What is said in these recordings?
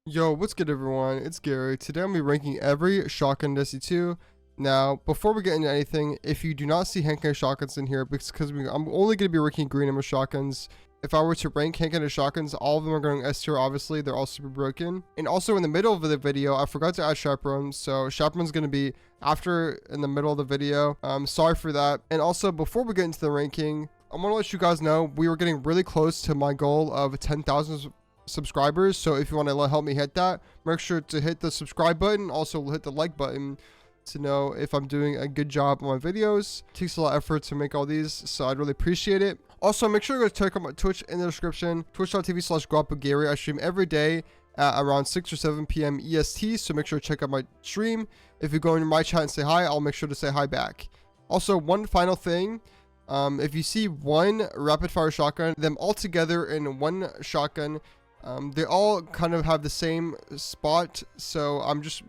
Yo, what's good everyone? It's Gary. Today I'm going to be ranking every shotgun in Destiny 2. Now, before we get into anything, if you do not see handgun shotguns in here, because I'm only going to be ranking green ammo shotguns. If I were to rank handgun shotguns, all of them are going S tier, obviously. They're all super broken. And also in the middle of the video, I forgot to add Chaperone. So Chaperone's going to be after in the middle of the video. Sorry for that. And also, before we get into the ranking, I want to let you guys know we were getting really close to my goal of 10,000 subscribers. So if you want to help me hit that, make sure to hit the subscribe button, also hit the like button to know if I'm doing a good job on my videos. It takes a lot of effort to make all these, so I'd really appreciate it. Also, make sure to check out my Twitch in the description, twitch.tv/Gary. I stream every day at around 6 or 7 p.m. EST, so make sure to check out my stream. If you go into my chat and say hi, I'll make sure to say hi back. Also, one final thing, if you see one rapid fire shotgun, them all together in one shotgun, they all kind of have the same spot, so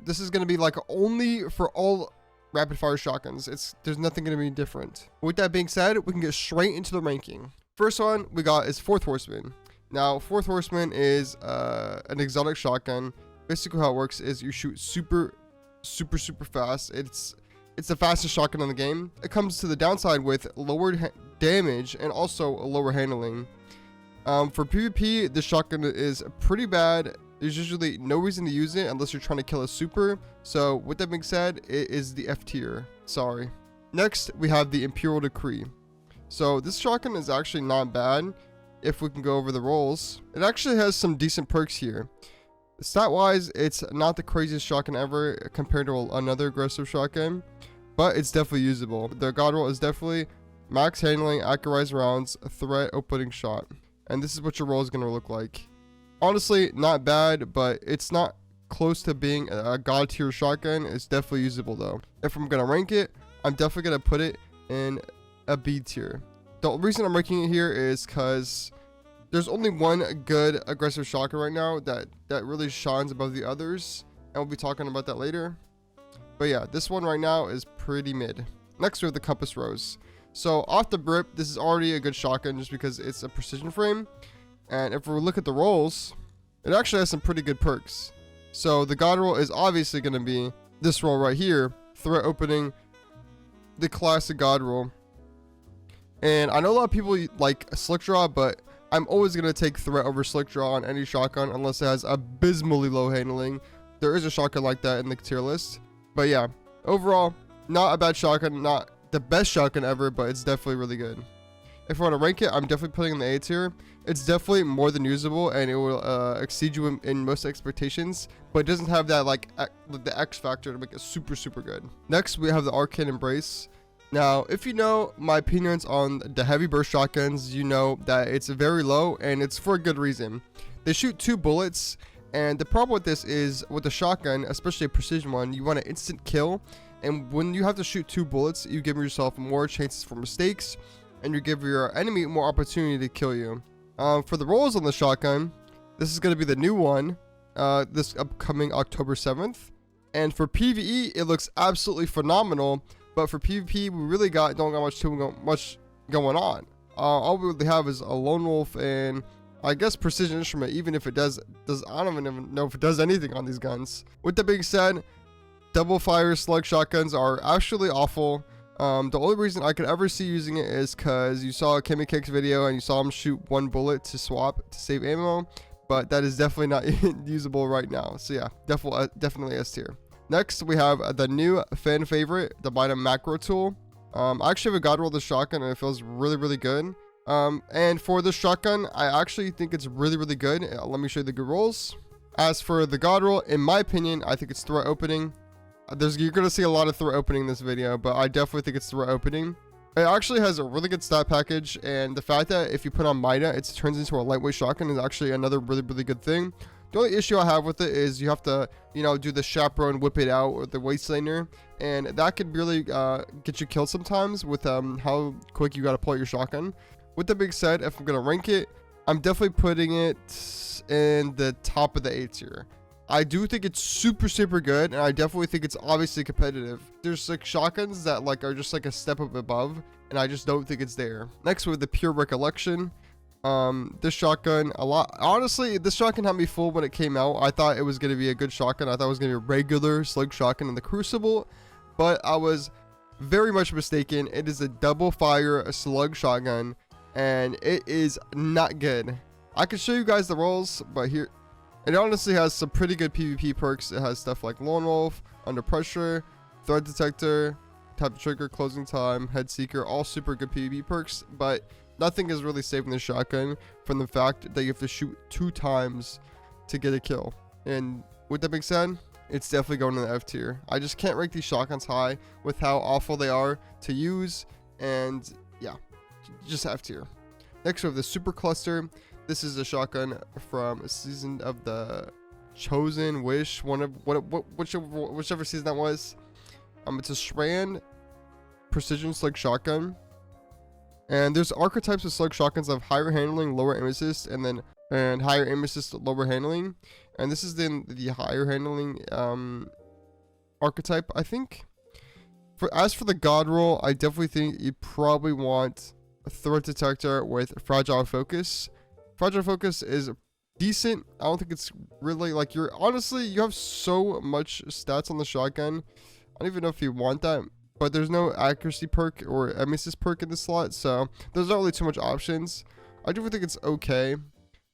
this is going to be like only for all rapid fire shotguns. There's nothing going to be different. With that being said, we can get straight into the ranking. First one we got is 4th Horseman. Now 4th Horseman is an exotic shotgun. Basically how it works is you shoot super fast. It's the fastest shotgun in the game. It comes to the downside with lowered damage and also lower handling. For PvP, this shotgun is pretty bad. There's usually no reason to use it unless you're trying to kill a super. So with that being said, it is the F tier. Sorry. Next, we have the Imperial Decree. So this shotgun is actually not bad if we can go over the rolls. It actually has some decent perks here. Stat-wise, it's not the craziest shotgun ever compared to another aggressive shotgun, but it's definitely usable. The god roll is definitely max handling, accurized rounds, threat opening shot. And this is what your roll is going to look like. Honestly, not bad, but it's not close to being a god tier shotgun. It's definitely usable though. If I'm going to rank it, I'm definitely going to put it in a B tier. The reason I'm ranking it here is because there's only one good aggressive shotgun right now that really shines above the others. And we'll be talking about that later. But yeah, this one right now is pretty mid. Next we have the Compass Rose. So off the rip, this is already a good shotgun just because it's a precision frame. And if we look at the rolls, it actually has some pretty good perks. So the god roll is obviously going to be this roll right here, threat opening, the classic god roll. And I know a lot of people like slick draw, but I'm always going to take threat over slick draw on any shotgun unless it has abysmally low handling. There is a shotgun like that in the tier list. But yeah, overall, not a bad shotgun, not the best shotgun ever, but it's definitely really good. If I want to rank it, I'm definitely putting it in the A tier. It's definitely more than usable, and it will exceed you in most expectations, but it doesn't have that like the X factor to make it super good. Next, we have the Arcane Embrace. Now, if you know my opinions on the heavy burst shotguns, you know that it's very low, and it's for a good reason. They shoot 2 bullets, and the problem with this is with the shotgun, especially a precision one, you want an instant kill. And when you have to shoot 2 bullets, you give yourself more chances for mistakes, and you give your enemy more opportunity to kill you. For the rolls on the shotgun, this is going to be the new one, this upcoming October 7th. And for PvE, it looks absolutely phenomenal, but for PvP, we really don't got much going on. All we really have is a lone wolf and I guess precision instrument, even if it does I don't even know if it does anything on these guns. With that being said, double fire slug shotguns are actually awful. The only reason I could ever see using it is because you saw a Kimmy Cake's video and you saw him shoot 1 bullet to swap to save ammo, but that is definitely not usable right now. So yeah, definitely S tier. Next, we have the new fan favorite, the MIDA Macro-Tool. I actually have a god roll the shotgun and it feels really good. And for the shotgun, I actually think it's really good. Let me show you the good rolls. As for the god roll, in my opinion, I think it's threat opening. You're going to see a lot of threat opening in this video, but I definitely think it's threat opening. It actually has a really good stat package, and the fact that if you put on MIDA, it turns into a lightweight shotgun is actually another really good thing. The only issue I have with it is you have to, do the Chaperone, whip it out, or the Wastelander, and that could really get you killed sometimes with how quick you got to pull out your shotgun. With that being said, if I'm going to rank it, I'm definitely putting it in the top of the A tier. I do think it's super good, and I definitely think it's obviously competitive. There's like shotguns that are just like a step up above, and I just don't think it's there. Next, we have the pure Recollection. This shotgun, honestly, this shotgun had me fooled when it came out. I thought it was going to be a good shotgun. I thought it was going to be a regular slug shotgun in the Crucible, but I was very much mistaken. It is a double fire slug shotgun, and it is not good. I can show you guys the rolls, but here, it honestly has some pretty good PvP perks. It has stuff like Lone Wolf, Under Pressure, Threat Detector, Tap Trigger, Closing Time, Head Seeker, all super good PvP perks, but nothing is really saving the shotgun from the fact that you have to shoot 2 times to get a kill. And with that being said, it's definitely going in the F tier. I just can't rank these shotguns high with how awful they are to use, and yeah, just F tier. Next we have the Super Cluster. This is a shotgun from Season of the Chosen Wish, whichever season that was. It's a Strand Precision Slug shotgun. And there's archetypes of slug shotguns of higher handling, lower aim assist, and higher aim assist, lower handling. And this is the higher handling archetype, I think. As for the god roll, I definitely think you probably want a Threat Detector with Fragile Focus. Fragile Focus is decent. I don't think it's really like honestly, you have so much stats on the shotgun. I don't even know if you want that. But there's no accuracy perk or aim assist perk in the slot, so there's not really too much options. I do think it's okay,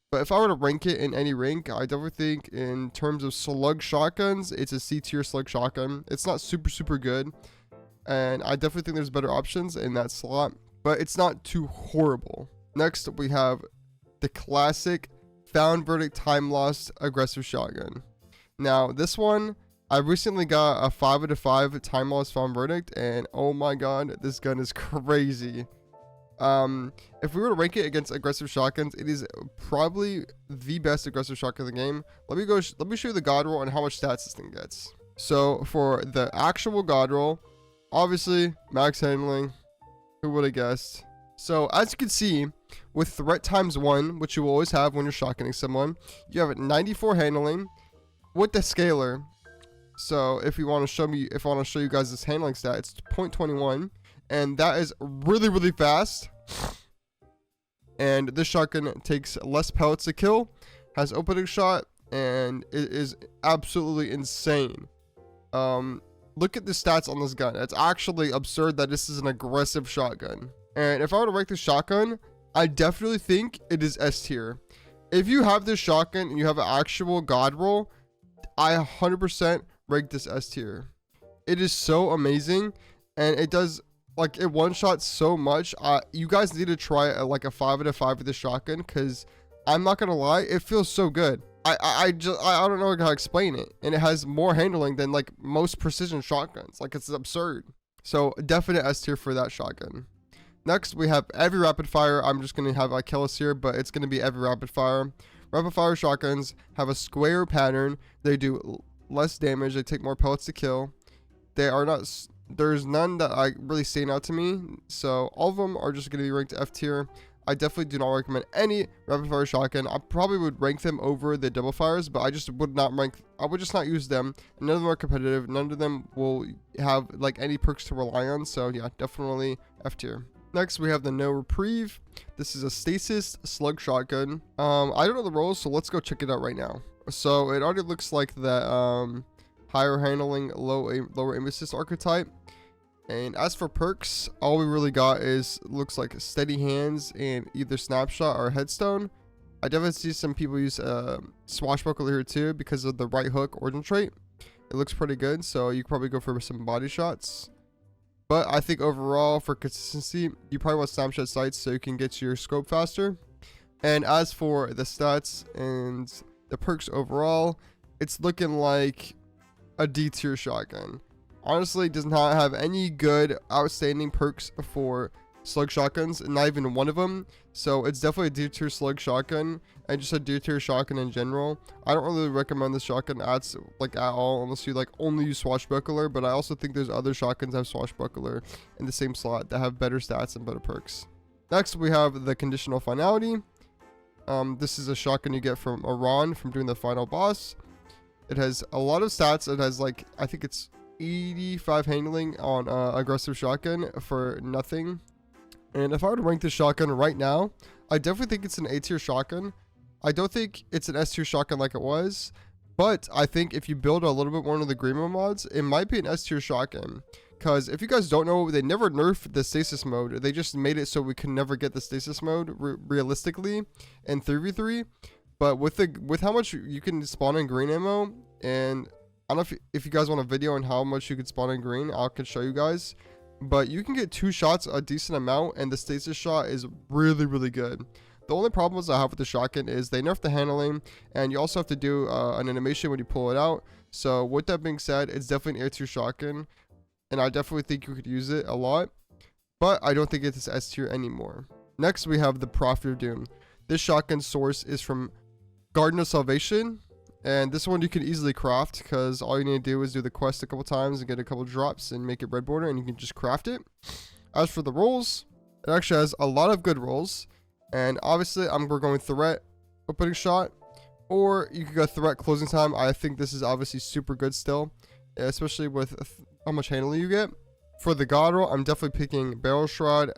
but if I were to rank it in any rank, I definitely think in terms of slug shotguns, it's a C tier slug shotgun. It's not super good, and I definitely think there's better options in that slot, but it's not too horrible. Next, we have the classic Found Verdict Timelost aggressive shotgun. Now, this one, I recently got a 5/5 Timelost Found Verdict, and oh my god, this gun is crazy. If we were to rank it against aggressive shotguns, it is probably the best aggressive shotgun in the game. Let me show you the god roll and how much stats this thing gets. So for the actual god roll, obviously max handling, who would have guessed? So as you can see, with threat ×1, which you will always have when you're shotgunning someone, you have 94 handling with the scaler. So if I want to show you guys this handling stat, it's 0.21, and that is really fast. And this shotgun takes less pellets to kill, has opening shot, and it is absolutely insane. Look at the stats on this gun. It's actually absurd that this is an aggressive shotgun. And if I were to rank this shotgun, I definitely think it is S tier. If you have this shotgun and you have an actual god roll, I 100% rank this S tier. It is so amazing, and it does, like, it one-shot so much. You guys need to try like a 5/5 with this shotgun, because I'm not gonna lie, it feels so good. I don't know how to explain it, and it has more handling than like most precision shotguns. Like, it's absurd. So definite S tier for that shotgun. Next, we have every rapid fire. I'm just gonna have Achilles here, but it's gonna be every rapid fire. Rapid fire shotguns have a square pattern. They do less damage. They take more pellets to kill. They are not. There's none that really stand out to me. So all of them are just gonna be ranked F tier. I definitely do not recommend any rapid fire shotgun. I probably would rank them over the double fires, but I just would not rank. I would just not use them. None of them are competitive. None of them will have like any perks to rely on. So yeah, definitely F tier. Next, we have the No Reprieve. This is a stasis slug shotgun. I don't know the rolls, so let's go check it out right now. So it already looks like that higher handling, lower aim assist archetype. And as for perks, all we really got looks like steady hands and either snapshot or headstone. I definitely see some people use swashbuckler here too because of the right hook origin trait. It looks pretty good, so you could probably go for some body shots. But I think overall, for consistency, you probably want snapshot sights so you can get to your scope faster. And as for the stats and the perks overall, it's looking like a D tier shotgun. Honestly, it does not have any good outstanding perks for slug shotguns, not even one of them. So it's definitely a D tier slug shotgun, and just a D tier shotgun in general. I don't really recommend this shotgun at all unless you only use swashbuckler, but I also think there's other shotguns that have swashbuckler in the same slot that have better stats and better perks. Next, we have the Conditional Finality. This is a shotgun you get from Iran from doing the final boss. It has a lot of stats. It has I think it's 85 handling on aggressive shotgun for nothing. And if I were to rank this shotgun right now, I definitely think it's an A tier shotgun. I don't think it's an S tier shotgun like it was, but I think if you build a little bit more into the Green mods, it might be an S tier shotgun. Because if you guys don't know, they never nerfed the stasis mode. They just made it so we can never get the stasis mode realistically in 3v3. But with how much you can spawn in green ammo, and I don't know if you guys want a video on how much you can spawn in green, I can show you guys. But you can get 2 shots a decent amount, and the stasis shot is really, really good. The only problems I have with the shotgun is they nerfed the handling, and you also have to do an animation when you pull it out. So with that being said, it's definitely an A tier shotgun, and I definitely think you could use it a lot, but I don't think it's S tier anymore. Next, we have the Prophet of Doom. This shotgun source is from Garden of Salvation, and this one you can easily craft because all you need to do is do the quest a couple times and get a couple drops and make it red border, and you can just craft it. As for the rolls, it actually has a lot of good rolls, and obviously we're going threat opening shot, or you could go threat closing time. I think this is obviously super good still, especially with how much handling you get. For the god roll, I'm definitely picking Barrel Shroud,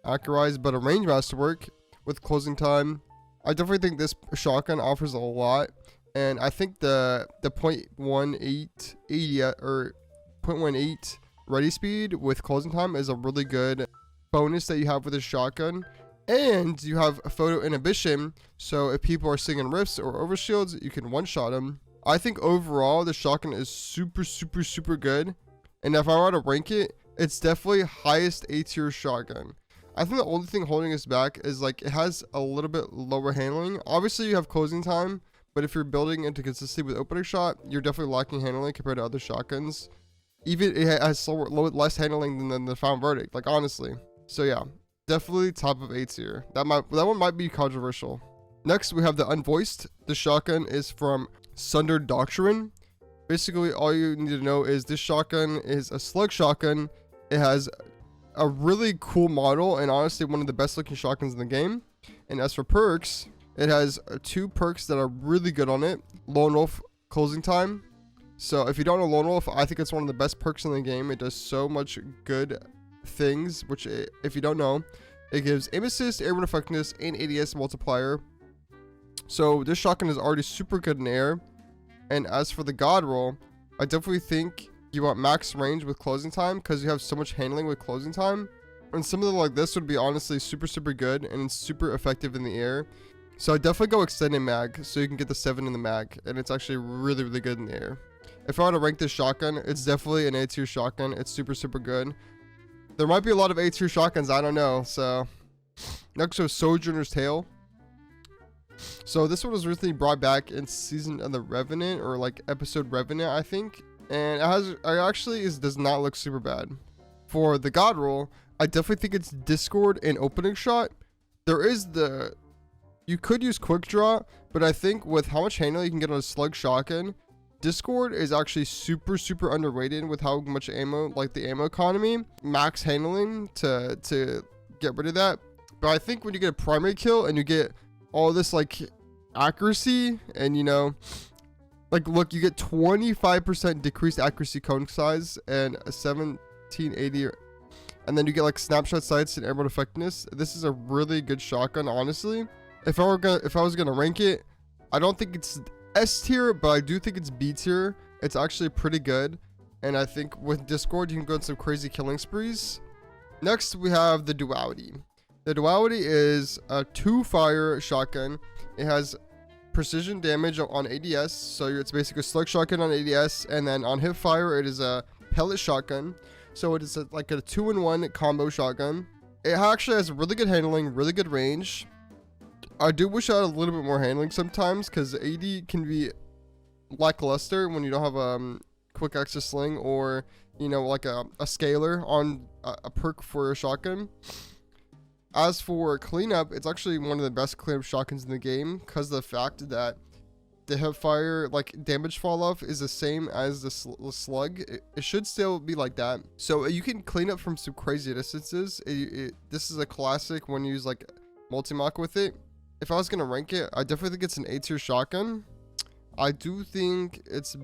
Accurize, but a range masterwork with closing time. I definitely think this shotgun offers a lot, and I think the 0.18 or 0.18 ready speed with closing time is a really good bonus that you have with this shotgun. And you have photo inhibition, so if people are singing rifts or overshields, you can one-shot them. I think overall the shotgun is super, super, super good, and if I were to rank it, it's definitely highest A tier shotgun. I think the only thing holding us back is like it has a little bit lower handling. Obviously you have closing time, but if you're building into consistency with opening shot, you're definitely lacking handling compared to other shotguns. Even it has less handling than the Found Verdict, like honestly. So yeah, definitely top of A tier. That one might be controversial. Next, we have the Unvoiced. The shotgun is from Sundered Doctrine. Basically, all you need to know is this shotgun is a slug shotgun. It has a really cool model and honestly one of the best looking shotguns in the game. And as for perks, it has 2 perks that are really good on it. Lone Wolf closing time. So if you don't know Lone Wolf, I think it's one of the best perks in the game. It does so much good things, which if you don't know, it gives aim assist, airborne effectiveness, and ADS multiplier. So this shotgun is already super good in air. And as for the god roll, I definitely think you want max range with closing time because you have so much handling with closing time, and something like this would be honestly super, super good, and it's super effective in the air. So I definitely go extended mag so you can get the 7 in the mag, and it's actually really, really good in the air. If I were to rank this shotgun, it's definitely an A tier shotgun. It's super, super good. There might be a lot of A tier shotguns, I don't know. So next was Sojourner's Tale. So this one was recently brought back in Season of the Revenant, or like episode Revenant, I think. And it does not look super bad. For the god roll, I definitely think it's Discord and opening shot. You could use quick draw, but I think with how much handling you can get on a slug shotgun, Discord is actually super, super underrated with how much ammo, like the ammo economy, max handling to get rid of that. But I think when you get a primary kill and you get all this like accuracy, and you know, like look, you get 25% decreased accuracy cone size and a 1780, and then you get like snapshot sights and airborne effectiveness. This is a really good shotgun, honestly. If I was gonna rank it, I don't think it's S tier, but I do think it's B tier. It's actually pretty good, and I think with Discord you can go on some crazy killing sprees. Next, we have the Duality. The Duality is a 2-fire shotgun. It has precision damage on ADS, so it's basically a slug shotgun on ADS, and then on hip fire it is a pellet shotgun. So it is like a 2-in-1 combo shotgun. It actually has really good handling, really good range. I do wish I had a little bit more handling sometimes, because AD can be lackluster when you don't have quick access sling, or you know, like a scaler on a perk for a shotgun. As for cleanup, it's actually one of the best cleanup shotguns in the game because of the fact that the hip fire, like damage fall off, is the same as the slug. It should still be like that. So you can clean up from some crazy distances. This is a classic when you use like multi-mock with it. If I was going to rank it, I definitely think it's an A tier shotgun. I do think it's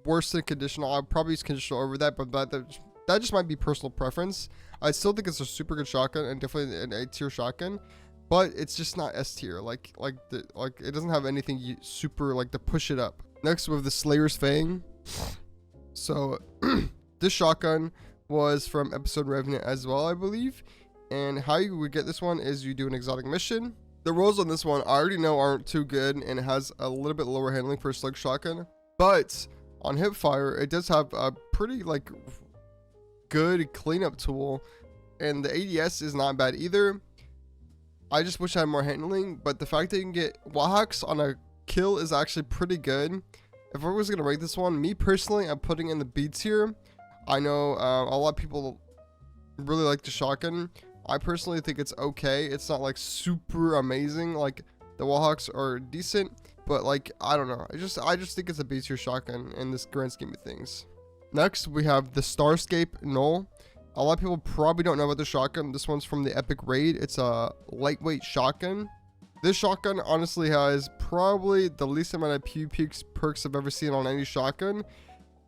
worse than conditional. I'd probably use conditional over that, but that just might be personal preference. I still think it's a super good shotgun and definitely an A tier shotgun. but it's just not S tier. Like it doesn't have anything super like to push it up. Next, we have the Slayer's Fang. So this shotgun was from episode Revenant as well, I believe. And how you would get this one is you do an exotic mission. The rolls on this one I already know aren't too good, and it has a little bit lower handling for a slug shotgun. But on hipfire, it does have a pretty like good cleanup tool, and the ADS is not bad either. I just wish I had more handling, but the fact that you can get wallhacks on a kill is actually pretty good. If I was gonna rate this one, me personally, I'm putting in the B tier. I know a lot of people really like the shotgun. I personally think it's okay. It's not like super amazing. Like the wallhacks are decent, but like I don't know. I just think it's a B tier shotgun in this grand scheme of things. Next, we have the Starscape Null. A lot of people probably don't know about the shotgun. This one's from the Epic Raid. It's a lightweight shotgun. This shotgun honestly has probably the least amount of PvP perks I've ever seen on any shotgun.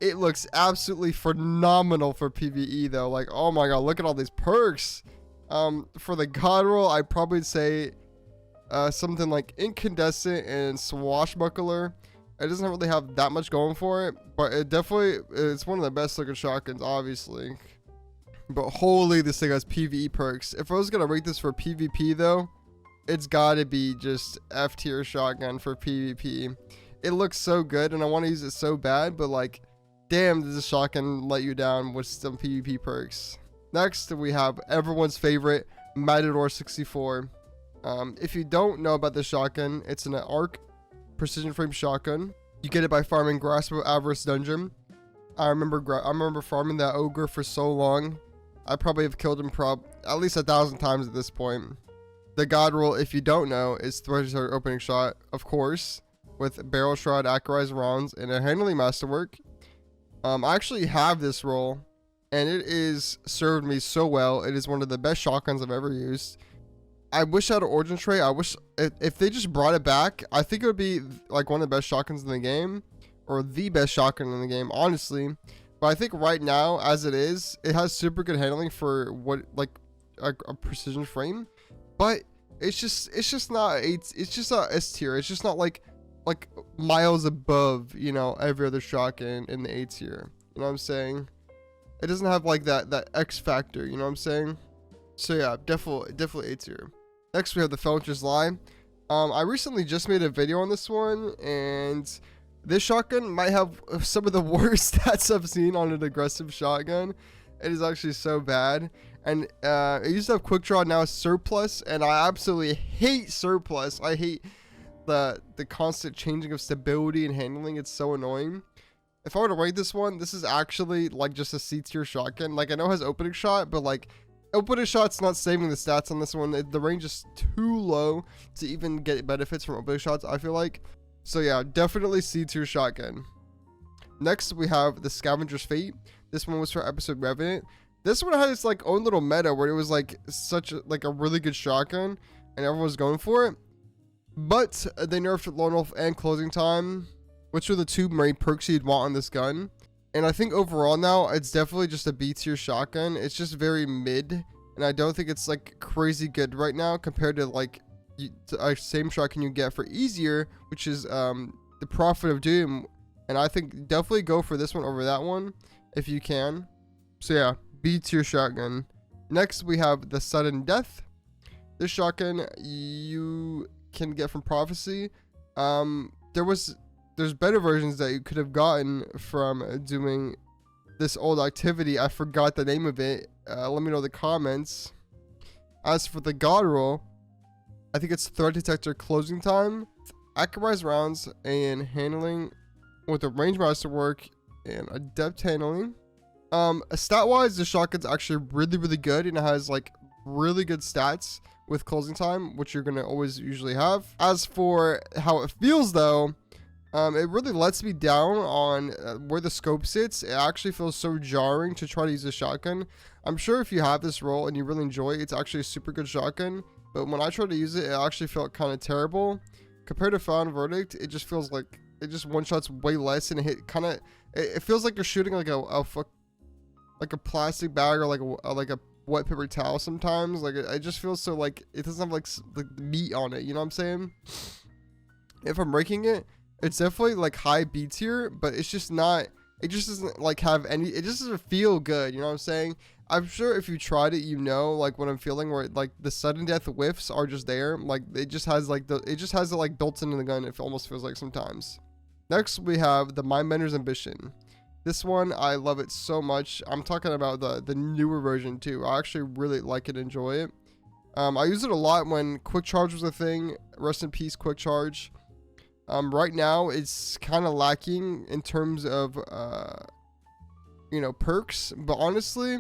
It looks absolutely phenomenal for PvE though. Like, oh my god, look at all these perks. For the god roll, I'd probably say something like Incandescent and Swashbuckler. It doesn't really have that much going for it, but it definitely it's one of the best looking shotguns, obviously. But holy, this thing has PvE perks. If I was gonna rate this for PvP though, it's gotta be just F tier shotgun for PvP. It looks so good and I want to use it so bad, but like, damn, does this shotgun let you down with some PvP perks. Next, we have everyone's favorite Matador 64. If you don't know about this shotgun, it's an arc precision frame shotgun. You get it by farming Grasp of Avarice dungeon. I remember farming that ogre for so long. I probably have killed him at least 1,000 times at this point. The god roll, if you don't know, is Threadshard opening shot, of course, with barrel shroud, accurized rounds, and a handling masterwork. I actually have this roll, and it is served me so well. It is one of the best shotguns I've ever used. I wish I had an origin tray. I wish if they just brought it back, I think it would be like one of the best shotguns in the game, or the best shotgun in the game, honestly. But I think right now, as it is, it has super good handling for what like a precision frame. But it's just not it's just not S tier. It's just not like miles above, you know, every other shotgun in the A tier. You know what I'm saying? It doesn't have like that X factor. You know what I'm saying? So yeah, definitely A tier. Next we have the Felwinter's Lie. I recently just made a video on this one, and this shotgun might have some of the worst stats I've seen on an aggressive shotgun. It is actually so bad. And it used to have quick draw, now it's surplus, and I absolutely hate surplus. I hate the constant changing of stability and handling. It's so annoying. If I were to rate this one, this is actually like just a C tier shotgun. Like, I know it has opening shot, but like opening shot's not saving the stats on this one. The range is too low to even get benefits from opening shots, I feel like. So yeah, definitely C tier shotgun. Next we have the Scavenger's Fate. This one was for episode Revenant. This one had its like own little meta where it was like such a really good shotgun and everyone was going for it. But they nerfed Lone Wolf and Closing Time, which are the two main perks you'd want on this gun. And I think overall now it's definitely just a B tier shotgun. It's just very mid, and I don't think it's like crazy good right now compared to like the same shotgun you get for easier, which is the Prophet of Doom. And I think definitely go for this one over that one if you can. So yeah, B tier shotgun. Next we have the Sudden Death. This shotgun you can get from Prophecy. There's better versions that you could have gotten from doing this old activity. I forgot the name of it. Let me know in the comments. As for the god roll, I think it's Threat Detector, Closing Time, Accurized Rounds, and handling with a range masterwork and adept handling. Stat wise, the shotgun's actually really good, and it has like really good stats with Closing Time, which you're gonna always usually have. As for how it feels though, it really lets me down on where the scope sits. It actually feels so jarring to try to use a shotgun. I'm sure if you have this roll and you really enjoy it, it's actually a super good shotgun. But when I tried to use it, it actually felt kind of terrible. Compared to Found Verdict, it just feels like it just one shots way less, and it feels like you're shooting like a plastic bag or like a wet paper towel sometimes. Like it just feels so like it doesn't have like the meat on it, you know what I'm saying? If I'm ranking it, it's definitely like high B tier, but it's just not, it just doesn't like have any, it just doesn't feel good, you know what I'm saying? I'm sure if you tried it, you know, like what I'm feeling, where like the sudden death whiffs are just there. Like it just has like it just has it like Dolton in the gun. It almost feels like sometimes. Next we have the Mindbender's Ambition. This one, I love it so much. I'm talking about the newer version too. I actually really like it, enjoy it. I use it a lot when quick charge was a thing. Rest in peace, quick charge. Right now it's kind of lacking in terms of you know, perks, but honestly,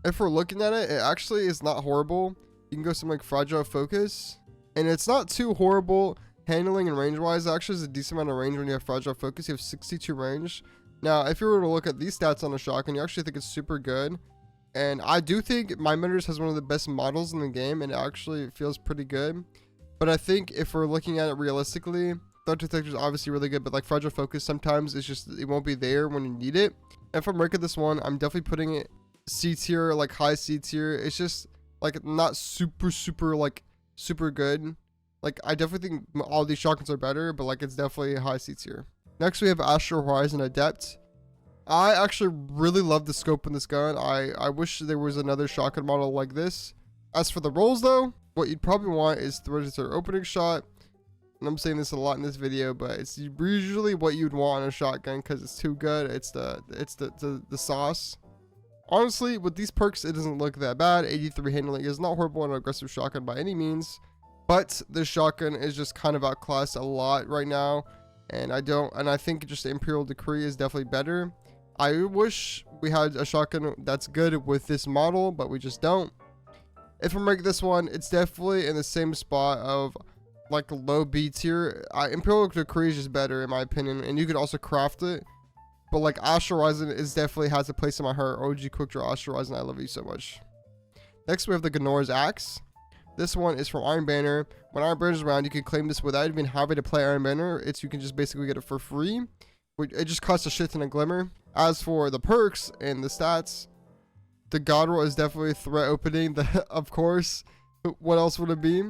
if we're looking at it, it actually is not horrible. You can go some like Fragile Focus, and it's not too horrible handling and range wise. Actually, is a decent amount of range when you have Fragile Focus. You have 62 range. Now, if you were to look at these stats on a shotgun, you actually think it's super good. And I do think Mindbenders has one of the best models in the game, and it actually feels pretty good. But I think if we're looking at it realistically, Threat Detector is obviously really good, but like Fragile Focus, sometimes it's just, it won't be there when you need it. If I'm ranking this one, I'm definitely putting it C tier, like high C tier. It's just like not super like super good. Like I definitely think all these shotguns are better, but like it's definitely a high C tier. Next we have Astral Horizon Adept. I actually really love the scope in this gun. I wish there was another shotgun model like this. As for the rolls though, what you'd probably want is the opening shot. And I'm saying this a lot in this video, but it's usually what you'd want on a shotgun because it's too good. It's the sauce. Honestly, with these perks, it doesn't look that bad. 83 handling is not horrible on an aggressive shotgun by any means, but this shotgun is just kind of outclassed a lot right now, and I think just the Imperial Decree is definitely better. I wish we had a shotgun that's good with this model, but we just don't. If I'm ranking this one, it's definitely in the same spot of like low B tier. Imperial Decree is just better in my opinion, and you could also craft it. But like Astral Horizon is definitely has a place in my heart. OG Quick Draw Astral Horizon, I love you so much. Next we have the Gunnora's Axe. This one is from Iron Banner. When Iron Banner is around, you can claim this without even having to play Iron Banner. You can just basically get it for free. It just costs a shit ton of glimmer. As for the perks and the stats, the God Roll is definitely threat opening. Of course, what else would it be?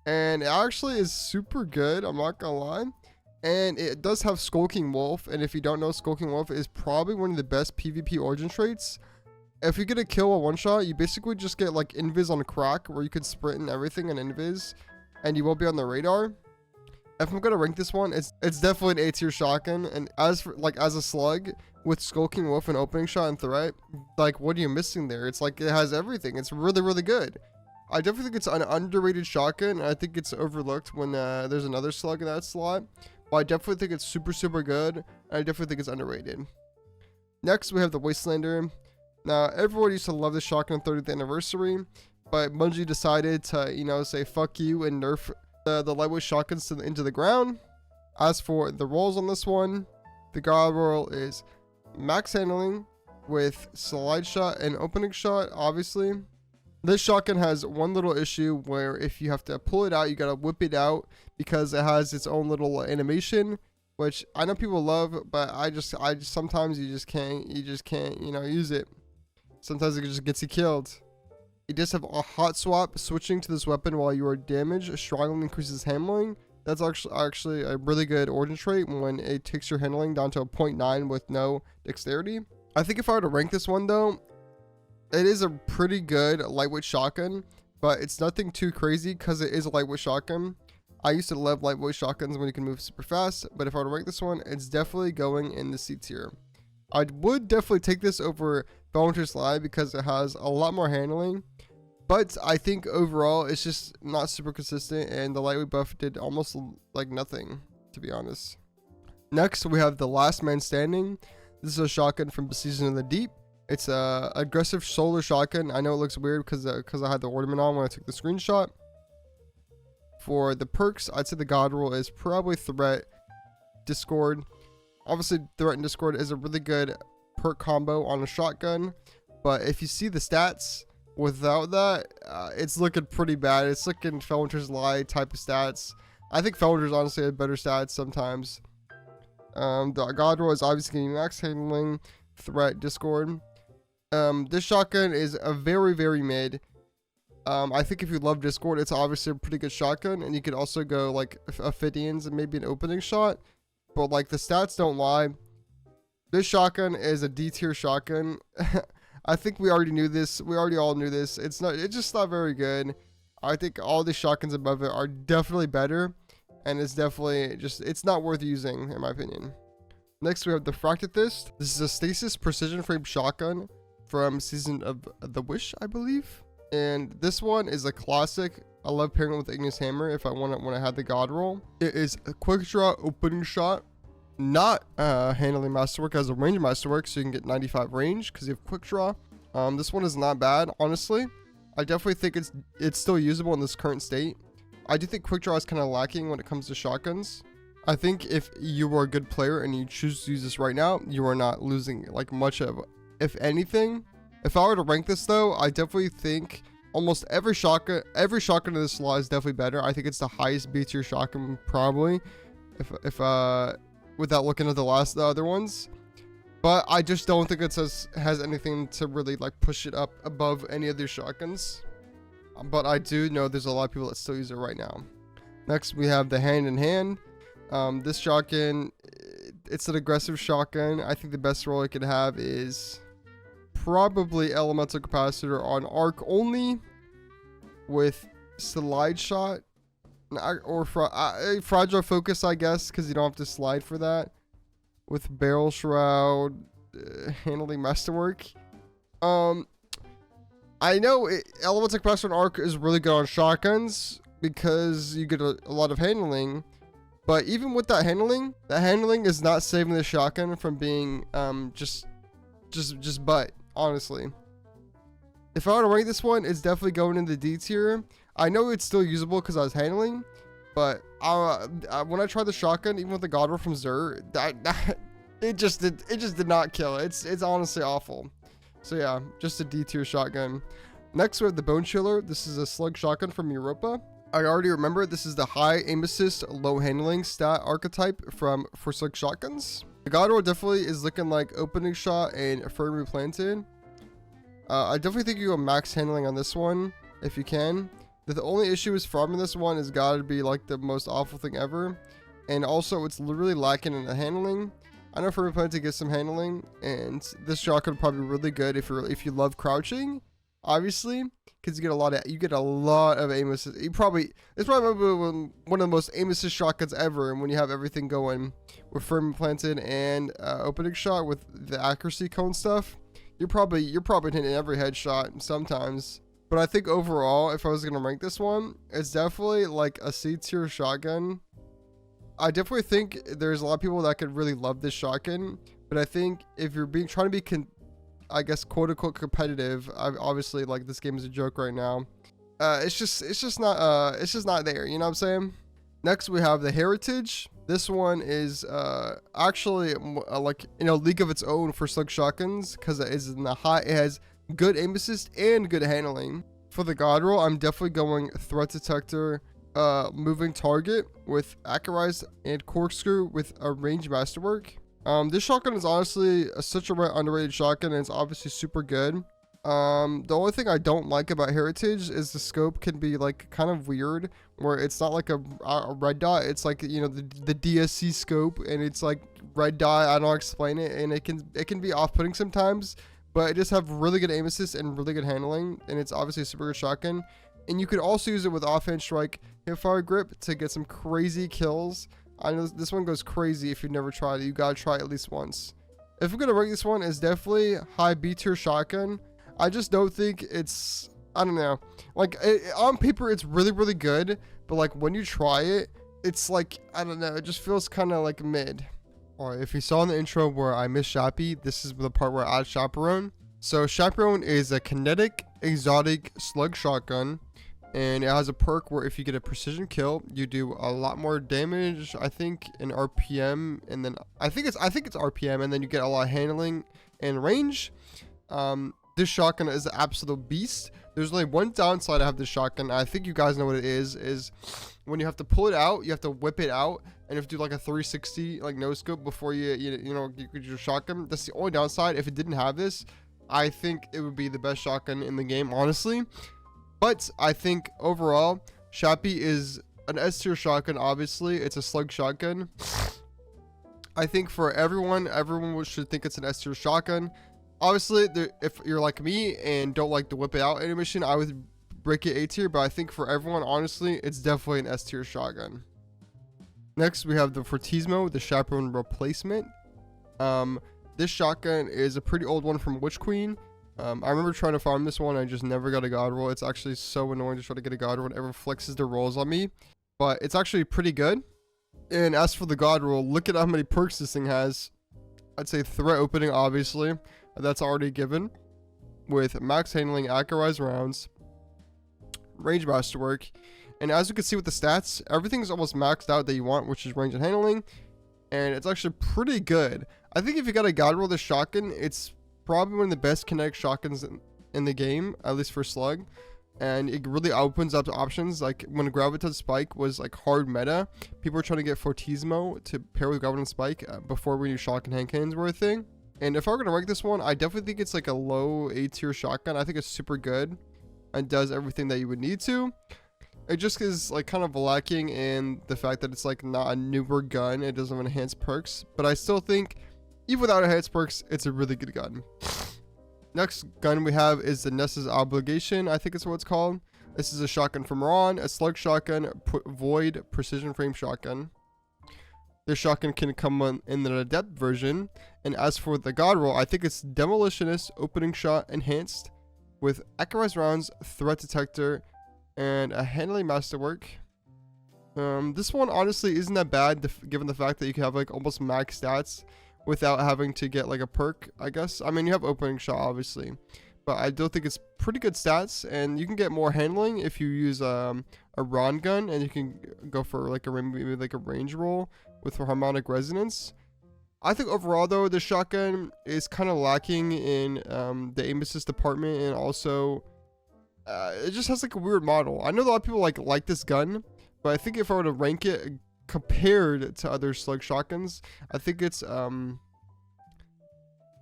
And it actually is super good, I'm not gonna lie. And it does have Skulking Wolf, and if you don't know, Skulking Wolf is probably one of the best PvP origin traits. If you get a kill a one shot, you basically just get like invis on a crack, where you can sprint and everything and invis, and you won't be on the radar. If I'm gonna rank this one, it's definitely an A tier shotgun. And as for like as a slug with Skulking Wolf and opening shot and threat, like what are you missing there? It's like it has everything. It's really good. I definitely think it's an underrated shotgun, and I think it's overlooked when there's another slug in that slot. But I definitely think it's super good, and I definitely think it's underrated. Next, we have the Wastelander. Now, everyone used to love this shotgun on 30th anniversary, but Bungie decided to, you know, say fuck you and nerf the lightweight shotguns into the ground. As for the rolls on this one, the God roll is max handling with slide shot and opening shot, obviously. This shotgun has one little issue where if you have to pull it out, you gotta whip it out because it has its own little animation, which I know people love, but I just sometimes you just can't, you know, use it. Sometimes it just gets you killed. It does have a hot swap. Switching to this weapon while you are damaged strongly increases handling. That's actually a really good origin trait when it takes your handling down to a 0.9 with no dexterity. I think if I were to rank this one though, it is a pretty good lightweight shotgun, but it's nothing too crazy because it is a lightweight shotgun. I used to love lightweight shotguns when you can move super fast, but if I were to rank this one, it's definitely going in the C tier. I would definitely take this over Felwinter's Live because it has a lot more handling, but I think overall it's just not super consistent, and the lightweight buff did almost like nothing, to be honest. Next, we have the Last Man Standing. This is a shotgun from Season of the Deep. It's a aggressive solar shotgun. I know it looks weird because I had the ornament on when I took the screenshot. For the perks, I'd say the God roll is probably Threat, Discord. Obviously, Threat and Discord is a really good perk combo on a shotgun. But if you see the stats without that, it's looking pretty bad. It's looking Felwinter's Lie type of stats. I think Felwinter's honestly had better stats sometimes. The God roll is obviously getting max handling, Threat, Discord. This shotgun is a very mid. I think if you love Discord, it's obviously a pretty good shotgun, and you could also go like Ophidians and maybe an opening shot, but like the stats don't lie. This shotgun is a D tier shotgun. I think we already knew this. We already all knew this. It's just not very good. I think all the shotguns above it are definitely better, and it's definitely it's not worth using in my opinion. Next we have the Fractethyst. This is a stasis precision frame shotgun from Season of the Wish, I believe. And this one is a classic. I love pairing it with Ignis Hammer if I want it when I had the God roll. It is a quick draw opening shot, not handling masterwork, as a range masterwork, so you can get 95 range because you have quick draw. This one is not bad, honestly. I definitely think it's still usable in this current state. I do think quick draw is kind of lacking when it comes to shotguns. I think if you are a good player and you choose to use this right now, you are not losing like much of, if anything. If I were to rank this though, I definitely think almost every shotgun in this slot is definitely better. I think it's the highest B tier shotgun probably, if without looking at the other ones. But I just don't think it has anything to really like push it up above any of these shotguns. But I do know there's a lot of people that still use it right now. Next we have the hand in hand. This shotgun, it's an aggressive shotgun. I think the best roll it could have is probably Elemental Capacitor on arc only with slide shot or fragile focus, I guess, because you don't have to slide for that, with barrel shroud, handling masterwork. I know Elemental Capacitor on arc is really good on shotguns because you get a lot of handling, but even with that handling is not saving the shotgun from being just butt. Honestly, if I were to rank this one, it's definitely going in the D tier. I know it's still usable because I was handling, but when I tried the shotgun, even with the God roll from Zur, it just did not kill. It's honestly awful. So yeah, just a D tier shotgun. Next we have the Bonechiller. This is a slug shotgun from Europa. I already remember this is the high aim assist, low handling stat archetype for slug shotguns. The God roll definitely is looking like opening shot and firmly planted. I definitely think you go max handling on this one if you can. The only issue is farming this one has got to be like the most awful thing ever, and also it's literally lacking in the handling. I know firmly planted gets some handling, and this shotgun would probably be really good if you love crouching, obviously, because you get a lot of aim assist. It's probably one of the most aim assist shotguns ever, and when you have everything going with firmly planted and opening shot with the accuracy cone stuff, you're probably hitting every headshot sometimes. But I think overall, if I was gonna rank this one, it's definitely like a C tier shotgun. I definitely think there's a lot of people that could really love this shotgun, but I think if you're trying to be I guess quote unquote competitive, obviously like this game is a joke right now. It's just not there. You know what I'm saying? Next we have the Heritage. This one is actually like in a league of its own for slug shotguns because it is in the high. It has good aim assist and good handling. For the God roll, I'm definitely going Threat Detector, moving target with Accurized, and Corkscrew with a range masterwork. This shotgun is honestly such a underrated shotgun, and it's obviously super good. The only thing I don't like about Heritage is the scope can be like kind of weird, where it's not like a red dot, it's like, you know, the DSC scope, and it's like red dot. I don't explain it, and it can be off-putting sometimes, but it just have really good aim assist and really good handling, and it's obviously a super good shotgun. And you could also use it with offhand strike, hipfire grip to get some crazy kills. I know this one goes crazy. If you've never tried it, you gotta try it at least once. If we're gonna rank this one, it's definitely high B tier shotgun. I just don't think it's, I don't know, like on paper it's really good, but like when you try it, it's like, I don't know, it just feels kind of like mid. Alright, if you saw in the intro where I missed Shappy, this is the part where I add Chaperone. So Chaperone is a kinetic exotic slug shotgun, and it has a perk where if you get a precision kill, you do a lot more damage, I think in RPM, and then I think it's RPM, and then you get a lot of handling and range. This shotgun is an absolute beast. There's only one downside I have this shotgun. I think you guys know what it is when you have to pull it out, you have to whip it out, and you have to do like a 360 like no scope before you get your shotgun. That's the only downside. If it didn't have this, I think it would be the best shotgun in the game, honestly. But I think overall, Chappy is an S tier shotgun. Obviously, it's a slug shotgun. I think for everyone should think it's an S tier shotgun. Obviously, if you're like me and don't like to whip it out animation, I would break it A tier. But I think for everyone, honestly, it's definitely an S tier shotgun. Next, we have the Fortismo, the Chaperone replacement. This shotgun is a pretty old one from Witch Queen. I remember trying to farm this one. I just never got a god roll. It's actually so annoying to try to get a god roll whenever flexes the rolls on me. But it's actually pretty good. And as for the god roll, look at how many perks this thing has. I'd say threat opening, obviously. That's already given. With max handling, accurized rounds, range masterwork. And as you can see with the stats, everything's almost maxed out that you want, which is range and handling. And it's actually pretty good. I think if you got a god roll this shotgun, it's probably one of the best kinetic shotguns in the game, at least for slug. And it really opens up options. Like when Graviton Spike was like hard meta, people were trying to get Fortismo to pair with Graviton Spike before we knew shotgun hand cannons were a thing. And if I were going to rank this one, I definitely think it's like a low A tier shotgun. I think it's super good and does everything that you would need to. It just is like kind of lacking in the fact that it's like not a newer gun. It doesn't have enhanced perks, but I still think even without enhanced perks, it's a really good gun. Next gun we have is the Nessa's Obligation. I think it's what it's called. This is a shotgun from Ron, a slug shotgun, void precision frame shotgun. This shotgun can come in the Adept version. And as for the god roll, I think it's Demolitionist, opening shot enhanced with accurized rounds, threat detector, and a handling masterwork. This one honestly isn't that bad given the fact that you can have like almost max stats without having to get like a perk, I guess. I mean, you have opening shot obviously, but I do think it's pretty good stats, and you can get more handling if you use a Ron gun, and you can go for like maybe like a range roll with harmonic resonance. I think overall though, the shotgun is kind of lacking in the aim assist department, and also it just has like a weird model. I know a lot of people like this gun, but I think if I were to rank it compared to other slug shotguns, I think it's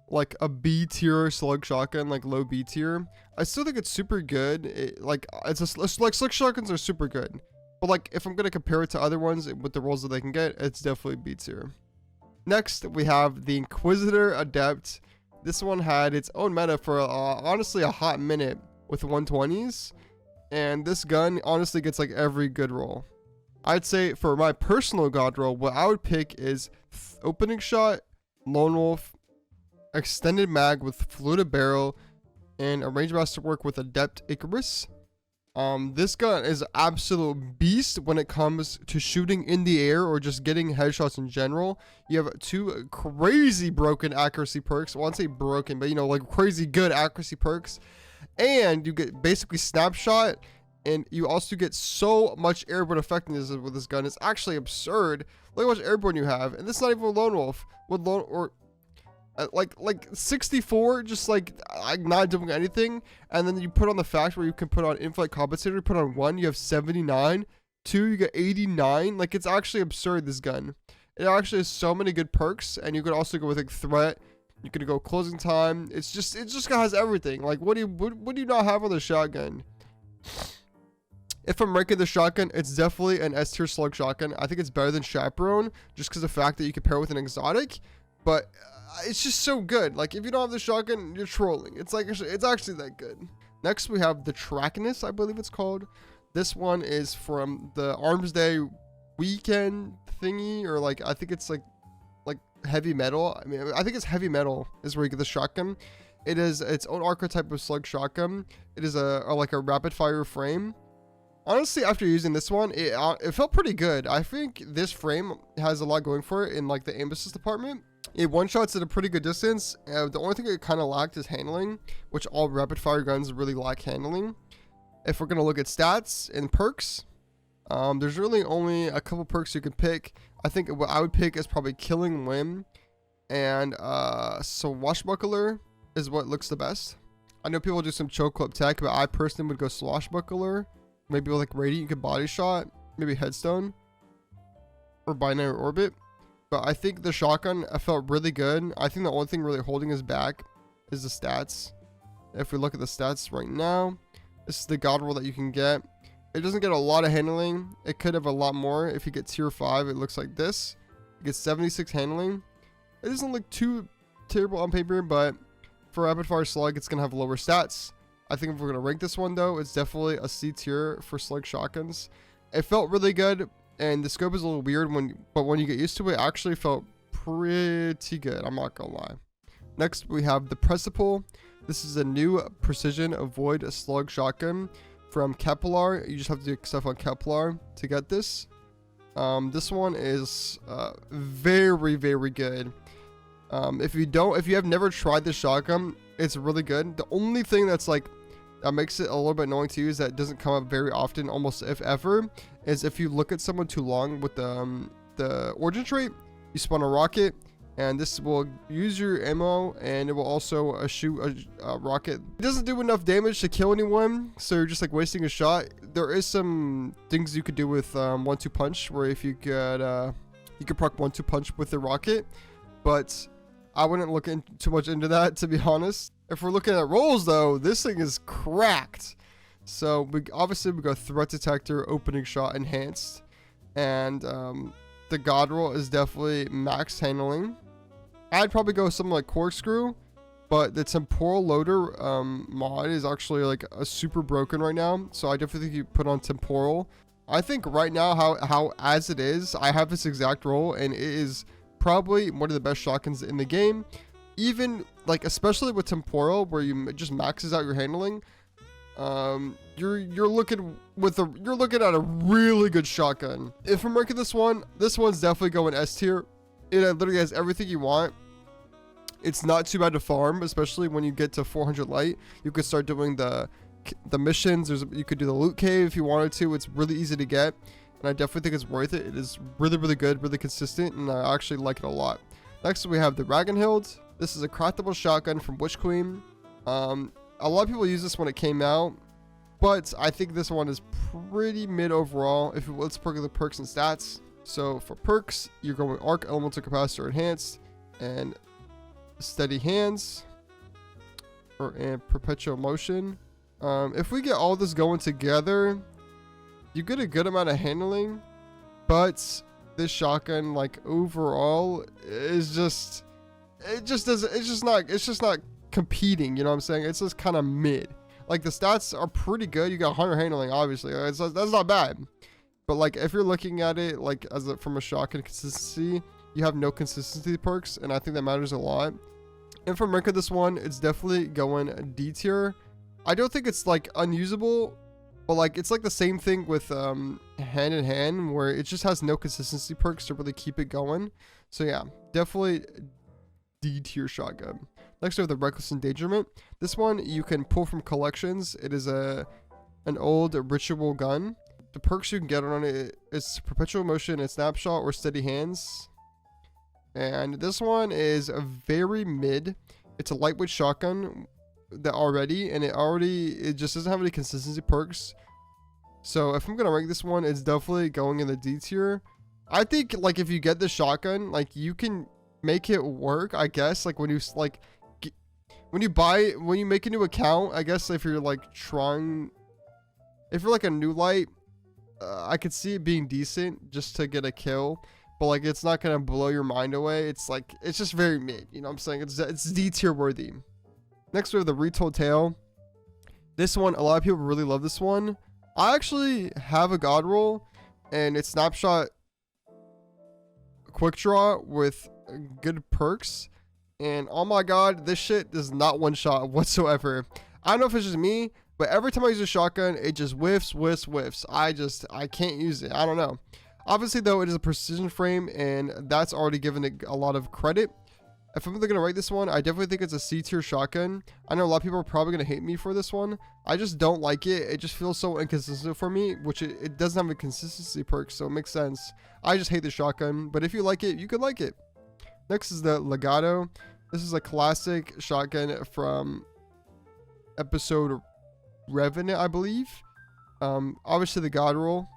like a B tier slug shotgun, like low B tier. I still think it's super good. Like slug shotguns are super good, but like if I'm gonna compare it to other ones with the rolls that they can get, it's definitely B tier. Next we have the Inquisitor Adept. This one had its own meta for honestly a hot minute with 120s, and this gun honestly gets like every good roll. I'd say for my personal god roll, what I would pick is opening shot, lone wolf, extended mag with fluted barrel, and a range masterwork with Adept Icarus. This gun is absolute beast when it comes to shooting in the air or just getting headshots in general. You have two crazy broken accuracy perks. Well, I won't say broken, but you know, like crazy good accuracy perks. And you get basically snapshot, and you also get so much airborne effectiveness with this gun. It's actually absurd. Look how much airborne you have, and this is not even a lone wolf with lone or like 64, just like not doing anything. And then you put on the fact where you can put on in-flight compensator. You put on 1, you have 79. 2, you get 89. Like, it's actually absurd, this gun. It actually has so many good perks, and you could also go with like threat. You could go closing time. It just has everything. Like, what do you not have on the shotgun? If I'm ranking the shotgun, it's definitely an S tier slug shotgun. I think it's better than Chaperone just because of the fact that you can pair it with an exotic, but it's just so good. Like, if you don't have the shotgun, you're trolling. It's actually that good. Next we have the Trachinus, I believe it's called. This one is from the Arms Day weekend thingy, or like I think it's like heavy metal. I mean, I think it's heavy metal is where you get the shotgun. It is its own archetype of slug shotgun. It is like a rapid fire frame. Honestly, after using this one, it felt pretty good. I think this frame has a lot going for it in like the aim assist department. It one-shots at a pretty good distance. The only thing it kind of lacked is handling, which all rapid fire guns really lack handling. If we're going to look at stats and perks, there's really only a couple perks you can pick. I think what I would pick is probably Killing Limb, and Swashbuckler is what looks the best. I know people do some choke clip tech, but I personally would go Swashbuckler. Maybe with like Radiant, you could body shot, maybe Headstone, or Binary Orbit. But I think the shotgun felt really good. I think the only thing really holding us back is the stats. If we look at the stats right now, this is the god roll that you can get. It doesn't get a lot of handling. It could have a lot more. If you get tier 5, it looks like this. It gets 76 handling. It doesn't look too terrible on paper, but for Rapid Fire Slug, it's going to have lower stats. I think if we're going to rank this one, though, it's definitely a C tier for Slug Shotguns. It felt really good, and the scope is a little weird, but when you get used to it, it actually felt pretty good. I'm not going to lie. Next, we have the Principia. This is a new Precision Avoid Slug Shotgun from Kepler. You just have to do stuff on Kepler to get this. This one is very, very good. If you have never tried this shotgun, it's really good. The only thing that's like that makes it a little bit annoying to use that doesn't come up very often, almost if ever, is if you look at someone too long with the origin trait, you spawn a rocket, and this will use your ammo, and it will also shoot a rocket. It doesn't do enough damage to kill anyone, so you're just like wasting a shot. There is some things you could do with 1-2 punch, where if you could proc 1-2 punch with the rocket, but I wouldn't look too much into that, to be honest. If we're looking at rolls, though, this thing is cracked. So we go threat detector, opening shot, enhanced, and the god roll is definitely max handling. I'd probably go something like corkscrew, but the temporal loader mod is actually like a super broken right now, so I definitely think you put on temporal. I think right now how as it is, I have this exact roll, and it is probably one of the best shotguns in the game. Even like, especially with temporal, where you just maxes out your handling, you're looking at a really good shotgun. If I'm ranking this one's definitely going S tier. It literally has everything you want. It's not too bad to farm, especially when you get to 400 light. You could start doing the missions. You could do the loot cave if you wanted to. It's really easy to get, and I definitely think it's worth it. It is really, really good, really consistent, and I actually like it a lot. Next, we have the Ragnhild. This is a craftable shotgun from Witch Queen. A lot of people use this when it came out, but I think this one is pretty mid overall. Let's look at the perks and stats. So for perks, you're going Arc Elemental Capacitor Enhanced and Steady Hands and Perpetual Motion. If we get all this going together, you get a good amount of handling, but this shotgun, like, overall is just not competing, you know what I'm saying? It's just kind of mid. Like, the stats are pretty good. You got 100 handling, obviously. That's not bad. But like, if you're looking at it like from a shotgun consistency, you have no consistency perks, and I think that matters a lot. And from ranking this one, it's definitely going D tier. I don't think it's like unusable, but like it's like the same thing with hand in hand, where it just has no consistency perks to really keep it going. So yeah, definitely D tier shotgun. Next we have the Reckless Endangerment. This one you can pull from collections. It is an old ritual gun. The perks you can get on it is Perpetual Motion and Snapshot or Steady Hands. And this one is a very mid. It's a lightweight shotgun and it just doesn't have any consistency perks. So if I'm gonna rank this one, it's definitely going in the D tier. I think like if you get the shotgun, like you can make it work, I guess. Like when you make a new account, I guess if you're like if you're like a new light, I could see it being decent just to get a kill, but like it's not gonna blow your mind away. It's like, it's just very mid, you know what I'm saying? It's D tier worthy. Next we have the Retold Tale. This one, a lot of people really love this one. I actually have a god roll, and it's Snapshot Quick Draw with good perks, and oh my god, this shit does not one shot whatsoever. I don't know if it's just me, but every time I use a shotgun, it just whiffs. I can't use it. I don't know. Obviously, though, it is a precision frame, and that's already given it a lot of credit. If I'm going to rate this one, I definitely think it's a C tier shotgun. I know a lot of people are probably going to hate me for this one. I just don't like it. It just feels so inconsistent for me, which it doesn't have a consistency perk, so it makes sense. I just hate the shotgun, but if you like it, you could like it. Next is the Legato. This is a classic shotgun from episode Revenant, I believe. Obviously the god roll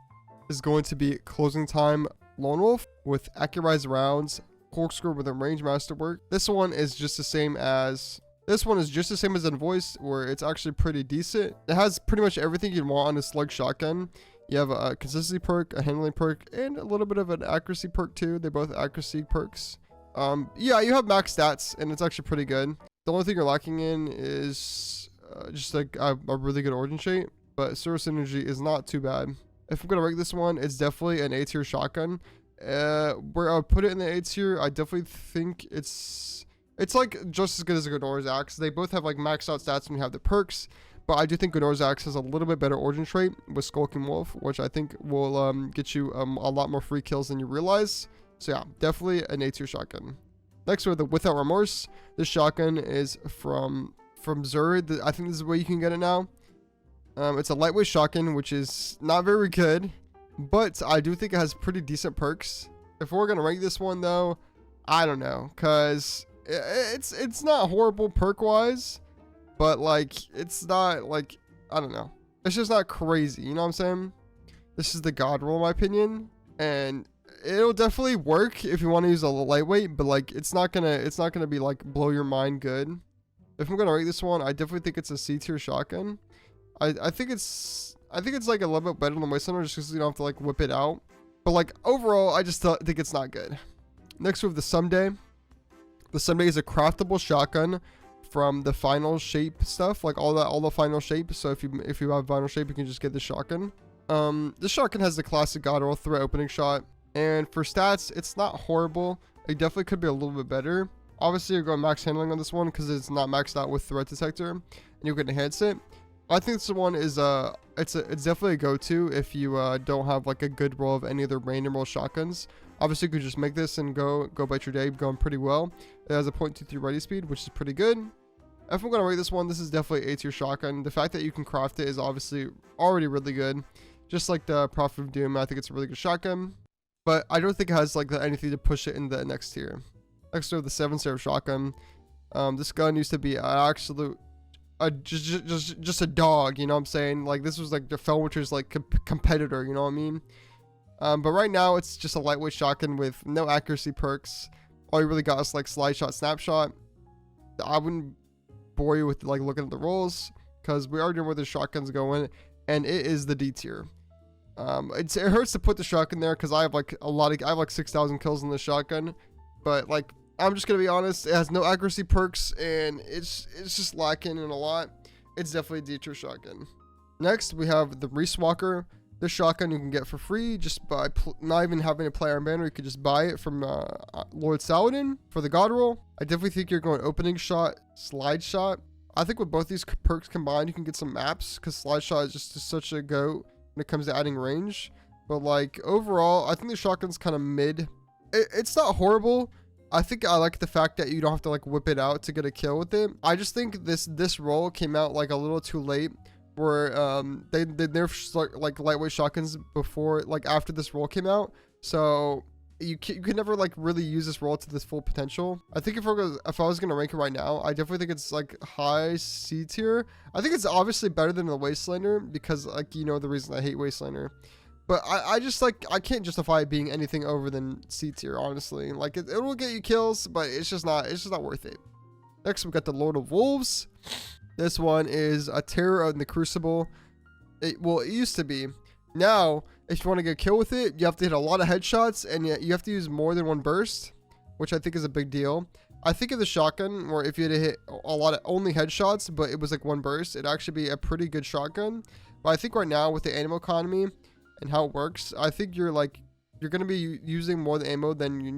is going to be Closing Time Lone Wolf with accurized rounds, corkscrew with a range masterwork. This one is just the same as This one is just the same as Unvoiced, where it's actually pretty decent. It has pretty much everything you'd want on a slug shotgun. You have a consistency perk, a handling perk, and a little bit of an accuracy perk too. They're both accuracy perks. Yeah, you have max stats, and it's actually pretty good. The only thing you're lacking in is just like a really good origin trait, but service synergy is not too bad. If I'm gonna rank this one, it's definitely an A tier shotgun. Where I would put it in the A tier, I definitely think it's like just as good as a Gunnora's axe. They both have like maxed out stats when you have the perks, but I do think Gunnora's axe has a little bit better origin trait with Skulking Wolf, which I think will get you a lot more free kills than you realize. So yeah, definitely an A tier shotgun. Next we have the Without Remorse. This shotgun is from Xur. I think this is the way you can get it now. It's a lightweight shotgun, which is not very good, but I do think it has pretty decent perks. If we're gonna rank this one though, I don't know, cause it's not horrible perk wise, but like it's not like, I don't know, it's just not crazy, you know what I'm saying? This is the god roll in my opinion, and it'll definitely work if you want to use a lightweight, but like it's not gonna be like blow your mind good. If I'm gonna rate this one, I definitely think it's a C tier shotgun. I think it's like a little bit better than Wastelander just because you don't have to like whip it out. But like overall, I just think it's not good. Next we have the Someday. The Someday is a craftable shotgun from the final shape stuff, like all the final shape. So if you have final shape, you can just get the shotgun. This shotgun has the classic god roll threat opening shot, and for stats, it's not horrible. It definitely could be a little bit better. Obviously, you're going max handling on this one because it's not maxed out with threat detector, and you're going to enhance it. I think this one is it's definitely a go-to if you don't have like a good roll of any of the random roll shotguns. Obviously, you could just make this and go about your day going pretty well. It has a 0.23 ready speed, which is pretty good. If I'm gonna rate this one, this is definitely A tier shotgun. The fact that you can craft it is obviously already really good. Just like the Prophet of Doom, I think it's a really good shotgun, but I don't think it has like anything to push it in the next tier. Next we have the 7 Seraph shotgun. This gun used to be an absolute just a dog, you know what I'm saying? Like this was like the Felwinter's like competitor, you know what I mean? But right now it's just a lightweight shotgun with no accuracy perks. All you really got is like slide shot, snapshot. I wouldn't bore you with like looking at the rolls because we already know where the shotgun's going, and it is the D tier. It hurts to put the shotgun there because I have like I have like 6,000 kills in the shotgun, but like I'm just gonna be honest, it has no accuracy perks and it's just lacking in a lot. It's definitely a D tier shotgun. Next we have the Reese Walker. This shotgun you can get for free just by not even having to play Iron Banner. You could just buy it from Lord Saladin for the god roll. I definitely think you're going opening shot, slide shot. I think with both these perks combined, you can get some maps because slide shot is just such a goat when it comes to adding range. But like overall, I think the shotgun's kind of mid. It's not horrible. I think I like the fact that you don't have to like whip it out to get a kill with it. I just think this roll came out like a little too late, where they nerfed like lightweight shotguns before, like after this roll came out. So you could never like really use this roll to this full potential. I think if I was gonna rank it right now, I definitely think it's like high C tier. I think it's obviously better than the Wastelander because like you know the reason I hate Wastelander. But I just like, I can't justify it being anything over than C tier, honestly. Like it will get you kills, but it's just not worth it. Next we got the Lord of Wolves. This one is a terror of the Crucible. It used to be. Now, if you want to get a kill with it, you have to hit a lot of headshots and you have to use more than one burst, which I think is a big deal. I think of the shotgun, or if you had to hit a lot of only headshots, but it was like one burst, it'd actually be a pretty good shotgun. But I think right now with the ammo economy and how it works, I think you're gonna be using more the ammo than you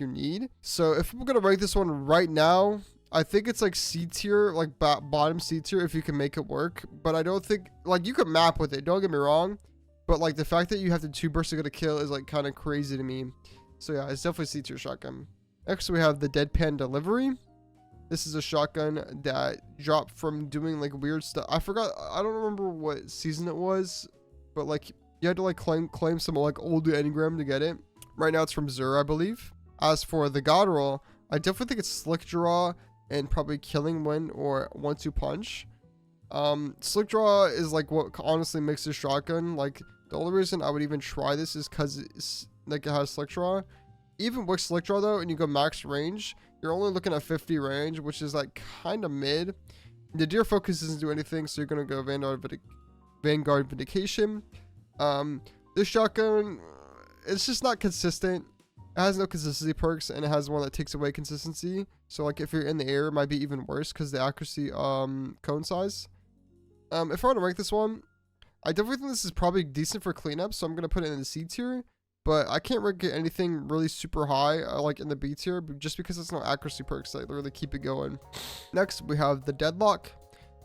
need. So if I'm gonna rank this one right now, I think it's like C tier, like bottom C tier if you can make it work. But I don't think, like, you could map with it, don't get me wrong, but like the fact that you have to 2 bursts to get a kill is like kind of crazy to me. So yeah, it's definitely C tier shotgun. Next we have the Deadpan Delivery. This is a shotgun that dropped from doing like weird stuff. I don't remember what season it was, but like you had to like claim some like old engram to get it. Right now it's from Xur, I believe. As for the god roll, I definitely think it's Slick Draw and probably Killing Wind or 1-2 Punch. Slick Draw is like what honestly makes this shotgun. Like the only reason I would even try this is because it's like it has Slick Draw. Even with Slick Draw though, and you go max range, you're only looking at 50 range, which is like kind of mid. The deer focus doesn't do anything, so you're gonna go Vanguard Vindication. This shotgun, it's just not consistent. It has no consistency perks, and it has one that takes away consistency. So like if you're in the air, it might be even worse because the accuracy cone size. If I were to rank this one, I definitely think this is probably decent for cleanup, so I'm gonna put it in the C tier. But I can't rank it anything really super high, like in the B tier, just because it's no accuracy perks that really keep it going. Next, we have the Deadlock.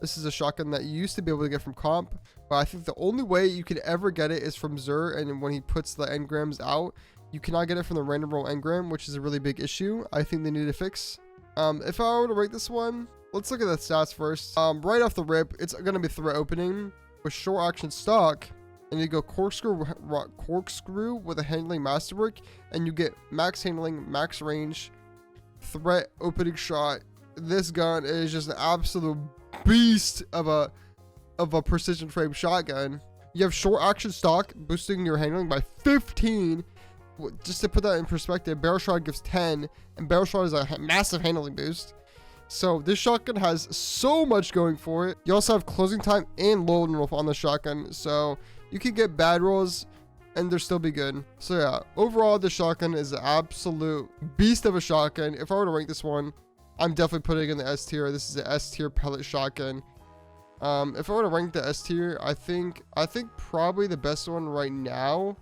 This is a shotgun that you used to be able to get from comp, but I think the only way you could ever get it is from Zur, and when he puts the engrams out, you cannot get it from the random roll engram, which is a really big issue. I think they need to fix. If I were to rate this one, let's look at the stats first. Right off the rip, it's going to be threat opening with short action stock, and you go corkscrew with a handling masterwork, and you get max handling, max range, threat opening shot. This gun is just an absolute beast of a precision frame shotgun. You have short action stock, boosting your handling by 15. Just to put that in perspective, barrel shot gives 10, and barrel shot is a massive handling boost. So this shotgun has so much going for it. You also have closing time and load roll on the shotgun, so you can get bad rolls and they'll still be good. So yeah, overall this shotgun is an absolute beast of a shotgun. If I were to rank this one, I'm definitely putting it in the S tier. This is an S tier pellet shotgun. If I were to rank the S tier, I think probably the best one right now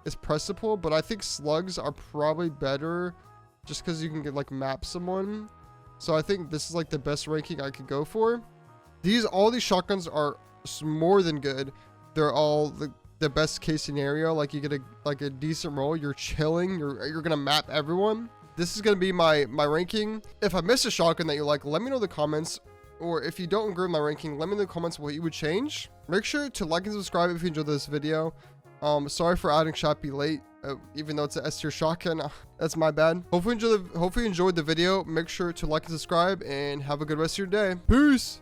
is Principia, but I think slugs are probably better just because you can get like map someone. So I think this is like the best ranking I could go for. All these shotguns are more than good. They're all the best case scenario. Like you get a decent roll, you're chilling, you're gonna map everyone. This is gonna be my ranking. If I missed a shotgun that you like, let me know in the comments. Or if you don't agree with my ranking, let me know in the comments what you would change. Make sure to like and subscribe if you enjoyed this video. Sorry for adding Chappy late, even though it's an S tier shotgun. That's my bad. Hopefully you enjoyed the video. Make sure to like and subscribe, and have a good rest of your day. Peace.